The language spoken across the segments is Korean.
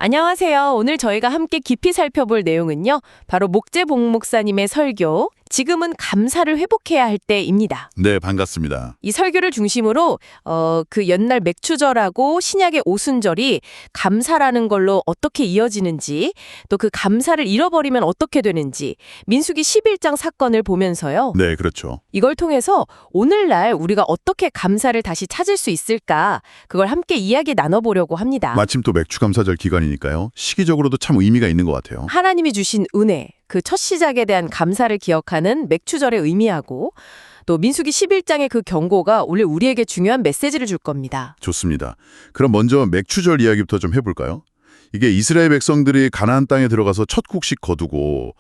안녕하세요. 오늘 저희가 함께 깊이 살펴볼 내용은요. 바로 목재봉 목사님의 설교, 지금은 감사를 회복해야 할 때입니다. 네, 반갑습니다. 이 설교를 중심으로 그 옛날 맥추절하고 신약의 오순절이 감사라는 걸로 어떻게 이어지는지, 또 그 감사를 잃어버리면 어떻게 되는지, 민수기 11장 사건을 보면서요. 네, 그렇죠. 이걸 통해서 오늘날 우리가 어떻게 감사를 다시 찾을 수 있을까, 그걸 함께 이야기 나눠보려고 합니다. 마침 또 맥주감사절 기간이니까요. 시기적으로도 참 의미가 있는 것 같아요. 하나님이 주신 은혜, 그 첫 시작에 대한 감사를 기억하는 맥추절의 의미하고, 또 민수기 11장의 그 경고가 오늘 우리에게 중요한 메시지를 줄 겁니다. 좋습니다. 그럼 먼저 맥주절 이야기부터 좀 해볼까요? 이게 이스라엘 백성들이 가나안 땅에 들어가서 첫 곡식 거두고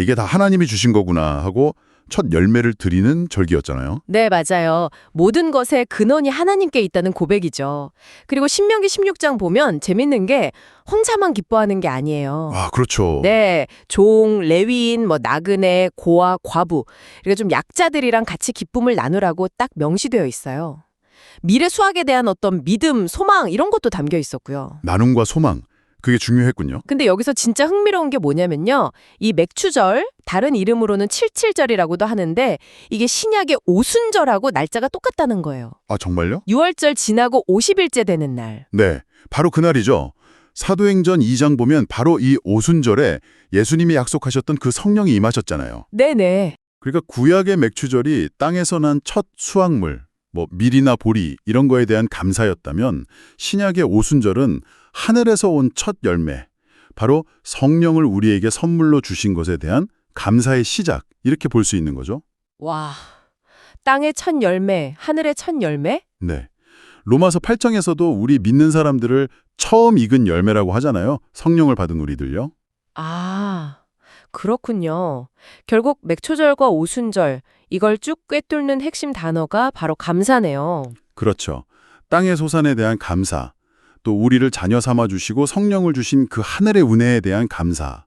이게 다 하나님이 주신 거구나 하고 첫 열매를 드리는 절기였잖아요. 네, 맞아요. 모든 것의 근원이 하나님께 있다는 고백이죠. 그리고 신명기 16장 보면 재밌는 게 혼자만 기뻐하는 게 아니에요. 그렇죠. 네, 종, 레위인, 나그네, 고아, 과부, 이렇게 좀 약자들이랑 같이 기쁨을 나누라고 딱 명시되어 있어요. 미래 수확에 대한 어떤 믿음, 소망 이런 것도 담겨 있었고요. 나눔과 소망, 그게 중요했군요. 근데 여기서 진짜 흥미로운 게 뭐냐면요. 이 맥추절, 다른 이름으로는 칠칠절이라고도 하는데 이게 신약의 오순절하고 날짜가 똑같다는 거예요. 정말요? 6월절 지나고 50일째 되는 날. 네, 바로 그날이죠. 사도행전 2장 보면 바로 이 오순절에 예수님이 약속하셨던 그 성령이 임하셨잖아요. 네네. 그러니까 구약의 맥추절이 땅에서 난 첫 수확물, 밀이나 보리 이런 거에 대한 감사였다면 신약의 오순절은 하늘에서 온 첫 열매, 바로 성령을 우리에게 선물로 주신 것에 대한 감사의 시작, 이렇게 볼 수 있는 거죠. 와, 땅의 첫 열매, 하늘의 첫 열매? 네. 로마서 8장에서도 우리 믿는 사람들을 처음 익은 열매라고 하잖아요. 성령을 받은 우리들요. 그렇군요. 결국 맥초절과 오순절, 이걸 쭉 꿰뚫는 핵심 단어가 바로 감사네요. 그렇죠. 땅의 소산에 대한 감사, 또 우리를 자녀 삼아 주시고 성령을 주신 그 하늘의 은혜에 대한 감사.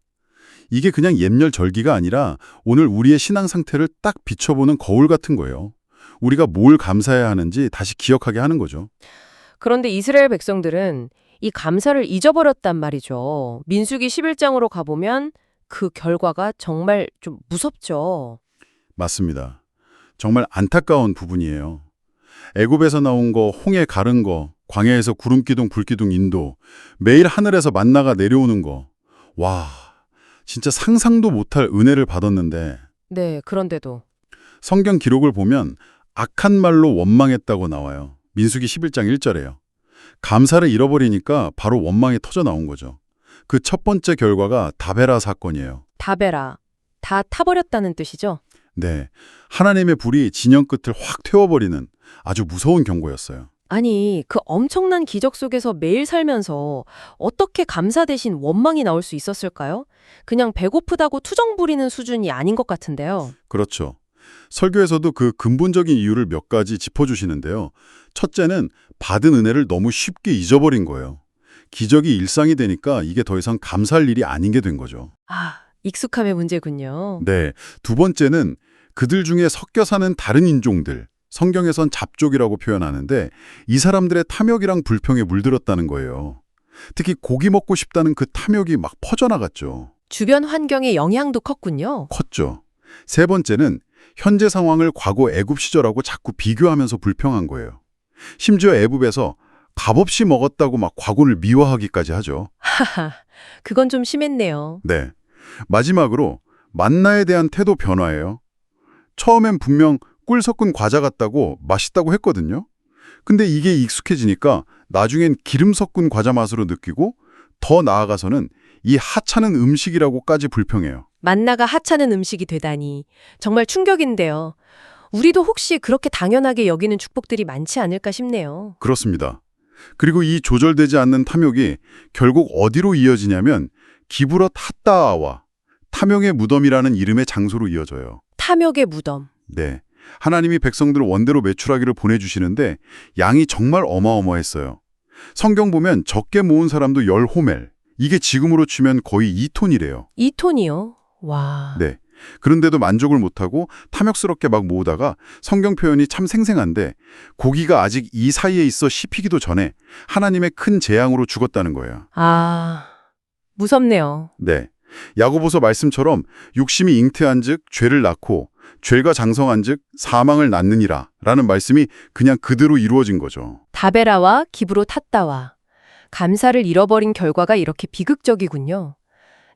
이게 그냥 옛날 절기가 아니라 오늘 우리의 신앙 상태를 딱 비춰보는 거울 같은 거예요. 우리가 뭘 감사해야 하는지 다시 기억하게 하는 거죠. 그런데 이스라엘 백성들은 이 감사를 잊어버렸단 말이죠. 민수기 11장으로 가보면 그 결과가 정말 좀 무섭죠. 맞습니다. 정말 안타까운 부분이에요. 애굽에서 나온 거, 홍해 가른 거, 광야에서 구름기둥, 불기둥 인도, 매일 하늘에서 만나가 내려오는 거. 와, 진짜 상상도 못할 은혜를 받았는데 네, 그런데도. 성경 기록을 보면 악한 말로 원망했다고 나와요. 민수기 11장 1절에요. 감사를 잃어버리니까 바로 원망이 터져 나온 거죠. 그 첫 번째 결과가 다베라 사건이에요. 다베라. 다 타버렸다는 뜻이죠? 네, 하나님의 불이 진영 끝을 확 태워버리는 아주 무서운 경고였어요. 아니, 그 엄청난 기적 속에서 매일 살면서 어떻게 감사 대신 원망이 나올 수 있었을까요? 그냥 배고프다고 투정 부리는 수준이 아닌 것 같은데요. 그렇죠. 설교에서도 그 근본적인 이유를 몇 가지 짚어주시는데요. 첫째는 받은 은혜를 너무 쉽게 잊어버린 거예요. 기적이 일상이 되니까 이게 더 이상 감사할 일이 아닌 게 된 거죠. 익숙함의 문제군요. 네, 두 번째는 그들 중에 섞여 사는 다른 인종들, 성경에선 잡족이라고 표현하는데 이 사람들의 탐욕이랑 불평에 물들었다는 거예요. 특히 고기 먹고 싶다는 그 탐욕이 막 퍼져나갔죠. 주변 환경의 영향도 컸군요. 컸죠. 세 번째는 현재 상황을 과거 애굽 시절하고 자꾸 비교하면서 불평한 거예요. 심지어 애굽에서 값없이 먹었다고 막 과거를 미워하기까지 하죠. 그건 좀 심했네요. 네. 마지막으로 만나에 대한 태도 변화예요. 처음엔 분명 꿀 섞은 과자 같다고 맛있다고 했거든요. 근데 이게 익숙해지니까 나중엔 기름 섞은 과자 맛으로 느끼고 더 나아가서는 이 하찮은 음식이라고까지 불평해요. 만나가 하찮은 음식이 되다니 정말 충격인데요. 우리도 혹시 그렇게 당연하게 여기는 축복들이 많지 않을까 싶네요. 그렇습니다. 그리고 이 조절되지 않는 탐욕이 결국 어디로 이어지냐면 기브롯 핫다아와 탐욕의 무덤이라는 이름의 장소로 이어져요. 탐욕의 무덤. 네. 하나님이 백성들을 원대로 매출하기를 보내주시는데 양이 정말 어마어마했어요. 성경 보면 적게 모은 사람도 10호멜. 이게 지금으로 치면 거의 2톤이래요. 2톤이요? 와. 네. 그런데도 만족을 못하고 탐욕스럽게 막 모으다가 성경 표현이 참 생생한데 고기가 아직 이 사이에 있어 씹히기도 전에 하나님의 큰 재앙으로 죽었다는 거예요. 무섭네요. 네. 야고보서 말씀처럼 육심이 잉태한즉 죄를 낳고 죄가 장성한즉 사망을 낳느니라 라는 말씀이 그냥 그대로 이루어진 거죠. 다베라와 기브로 탔다와 감사를 잃어버린 결과가 이렇게 비극적이군요.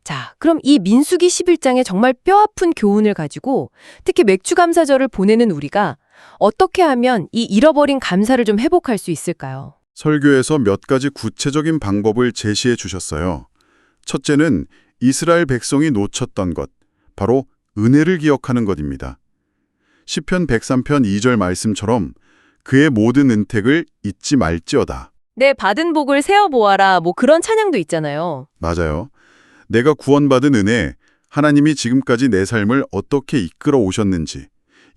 자, 그럼 이 민수기 11장에 정말 뼈아픈 교훈을 가지고 특히 맥추감사절을 보내는 우리가 어떻게 하면 이 잃어버린 감사를 좀 회복할 수 있을까요? 설교에서 몇 가지 구체적인 방법을 제시해 주셨어요. 첫째는 이스라엘 백성이 놓쳤던 것, 바로 은혜를 기억하는 것입니다. 시편 103편 2절 말씀처럼 그의 모든 은택을 잊지 말지어다. 내 받은 복을 세어보아라 뭐 그런 찬양도 있잖아요. 맞아요. 내가 구원받은 은혜, 하나님이 지금까지 내 삶을 어떻게 이끌어 오셨는지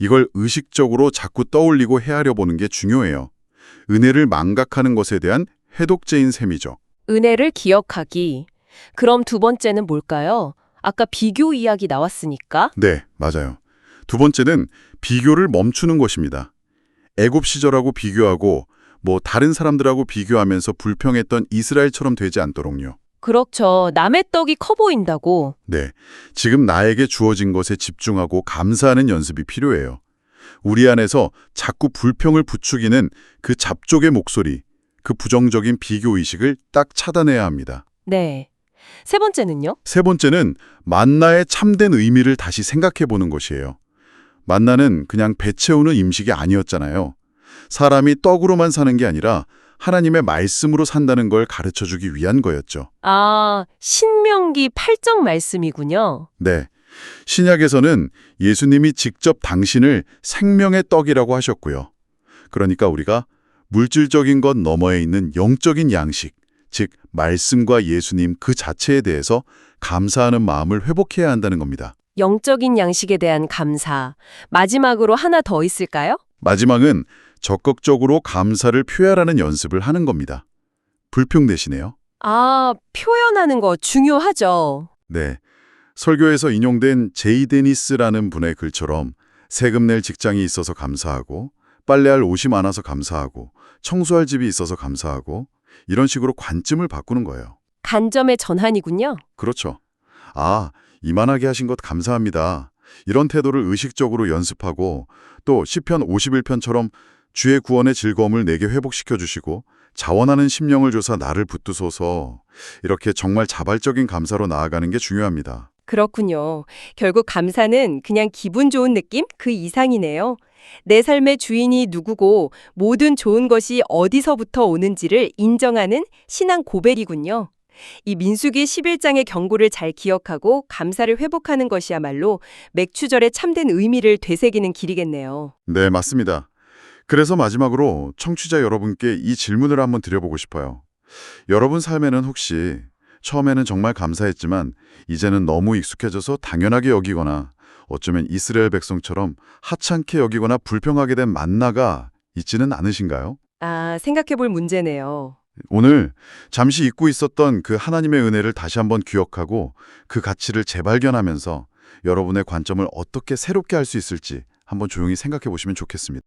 이걸 의식적으로 자꾸 떠올리고 헤아려 보는 게 중요해요. 은혜를 망각하는 것에 대한 해독제인 셈이죠. 은혜를 기억하기. 그럼 두 번째는 뭘까요? 아까 비교 이야기 나왔으니까. 네, 맞아요. 두 번째는 비교를 멈추는 것입니다. 애굽 시절하고 비교하고 다른 사람들하고 비교하면서 불평했던 이스라엘처럼 되지 않도록요. 그렇죠. 남의 떡이 커 보인다고. 네, 지금 나에게 주어진 것에 집중하고 감사하는 연습이 필요해요. 우리 안에서 자꾸 불평을 부추기는 그 잡족의 목소리, 그 부정적인 비교의식을 딱 차단해야 합니다. 네. 세 번째는요? 세 번째는 만나의 참된 의미를 다시 생각해 보는 것이에요. 만나는 그냥 배 채우는 음식이 아니었잖아요. 사람이 떡으로만 사는 게 아니라 하나님의 말씀으로 산다는 걸 가르쳐주기 위한 거였죠. 아, 신명기 8장 말씀이군요. 네. 신약에서는 예수님이 직접 당신을 생명의 떡이라고 하셨고요. 그러니까 우리가 물질적인 것 너머에 있는 영적인 양식, 즉 말씀과 예수님 그 자체에 대해서 감사하는 마음을 회복해야 한다는 겁니다. 영적인 양식에 대한 감사. 마지막으로 하나 더 있을까요? 마지막은 적극적으로 감사를 표현하는 연습을 하는 겁니다. 불평 대신에요. 아, 표현하는 거 중요하죠. 네. 설교에서 인용된 제이 데니스라는 분의 글처럼 세금 낼 직장이 있어서 감사하고 빨래할 옷이 많아서 감사하고 청소할 집이 있어서 감사하고 이런 식으로 관점을 바꾸는 거예요. 간점의 전환이군요. 그렇죠. 아, 이만하게 하신 것 감사합니다. 이런 태도를 의식적으로 연습하고 또 시편 51편처럼 주의 구원의 즐거움을 내게 회복시켜 주시고 자원하는 심령을 줘서 나를 붙드소서 이렇게 정말 자발적인 감사로 나아가는 게 중요합니다. 그렇군요. 결국 감사는 그냥 기분 좋은 느낌? 그 이상이네요. 내 삶의 주인이 누구고 모든 좋은 것이 어디서부터 오는지를 인정하는 신앙 고백이군요. 이 민수기 11장의 경고를 잘 기억하고 감사를 회복하는 것이야말로 맥추절의 참된 의미를 되새기는 길이겠네요. 네, 맞습니다. 그래서 마지막으로 청취자 여러분께 이 질문을 한번 드려보고 싶어요. 여러분 삶에는 혹시 처음에는 정말 감사했지만 이제는 너무 익숙해져서 당연하게 여기거나 어쩌면 이스라엘 백성처럼 하찮게 여기거나 불평하게 된 만나가 있지는 않으신가요? 아, 생각해 볼 문제네요. 오늘 잠시 잊고 있었던 그 하나님의 은혜를 다시 한번 기억하고 그 가치를 재발견하면서 여러분의 관점을 어떻게 새롭게 할 수 있을지 한번 조용히 생각해 보시면 좋겠습니다.